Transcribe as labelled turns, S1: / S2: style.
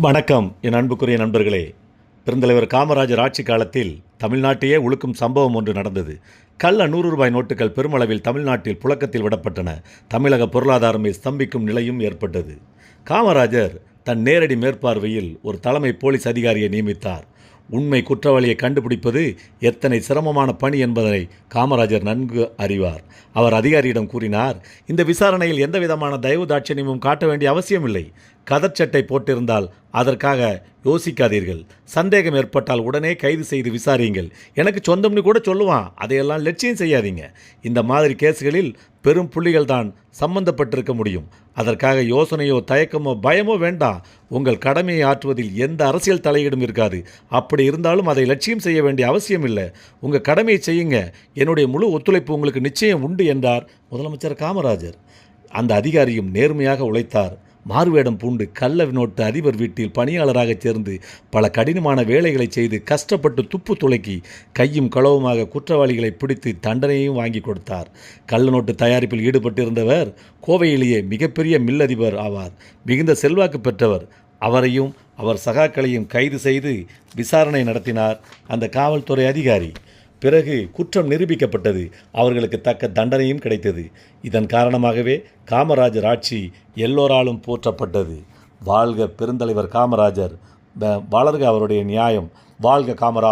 S1: வணக்கம் என் அன்புக்குரிய நண்பர்களே. பெருந்தலைவர் காமராஜர் ஆட்சி காலத்தில் தமிழ்நாட்டையே உலுக்கும் சம்பவம் ஒன்று நடந்தது. கள்ள 100 ரூபாய் நோட்டுகள் பெருமளவில் தமிழ்நாட்டில் புழக்கத்தில் விடப்பட்டன. தமிழக பொருளாதாரமே ஸ்தம்பிக்கும் நிலையும் ஏற்பட்டது. காமராஜர் தன் நேரடி மேற்பார்வையில் ஒரு தலைமை போலீஸ் அதிகாரியை நியமித்தார். உண்மை குற்றவாளியை கண்டுபிடிப்பது எத்தனை சிரமமான பணி என்பதை காமராஜர் நன்கு அறிவார். அவர் அதிகாரியிடம் கூறினார், இந்த விசாரணையில் எந்தவிதமான தயவு தாட்சணியமும் காட்ட வேண்டிய அவசியமில்லை. கதர்ச்சட்டை போட்டிருந்தால் அதற்காக யோசிக்காதீர்கள். சந்தேகம் ஏற்பட்டால் உடனே கைது செய்து விசாரியுங்கள். எனக்கு சொந்தம்னு கூட சொல்லுவான், அதையெல்லாம் லட்சியம் செய்யாதீங்க. இந்த மாதிரி கேஸுகளில் பெரும் புள்ளிகள் தான் சம்பந்தப்பட்டிருக்க முடியும். அதற்காக யோசனையோ தயக்கமோ பயமோ வேண்டாம். உங்கள் கடமையை ஆற்றுவதில் எந்த அரசியல் தலையீடும் இருக்காது. அப்படி இருந்தாலும் அதை லட்சியம் செய்ய வேண்டிய அவசியம் இல்லை. உங்கள் கடமையை செய்யுங்க. என்னுடைய முழு ஒத்துழைப்பு உங்களுக்கு நிச்சயம் உண்டு என்றார் முதலமைச்சர் காமராஜர். அந்த அதிகாரியும் நேர்மையாக உழைத்தார். மாறுவேடம் பூண்டு கள்ள நோட்டு அதிபர் வீட்டில் பணியாளராக சேர்ந்து பல கடினமான வேலைகளை செய்து கஷ்டப்பட்டு துப்பு துளைக்கி கையும் களவுமாக குற்றவாளிகளை பிடித்து தண்டனையும் வாங்கி கொடுத்தார். கள்ள நோட்டு தயாரிப்பில் ஈடுபட்டிருந்தவர் கோவையிலேயே மிகப்பெரிய மில்லதிபர் ஆவார். மிகுந்த செல்வாக்கு பெற்றவர். அவரையும் அவர் சகாக்களையும் கைது செய்து விசாரணை நடத்தினார் அந்த காவல்துறை அதிகாரி. பிறகு குற்றம் நிரூபிக்கப்பட்டது. அவர்களுக்கு தக்க தண்டனையும் கிடைத்தது. இதன் காரணமாகவே காமராஜர் ஆட்சி எல்லோராலும் போற்றப்பட்டது. வாழ்க பெருந்தலைவர் காமராஜர், வளர்க அவருடைய நியாயம், வாழ்க காமராஜர்.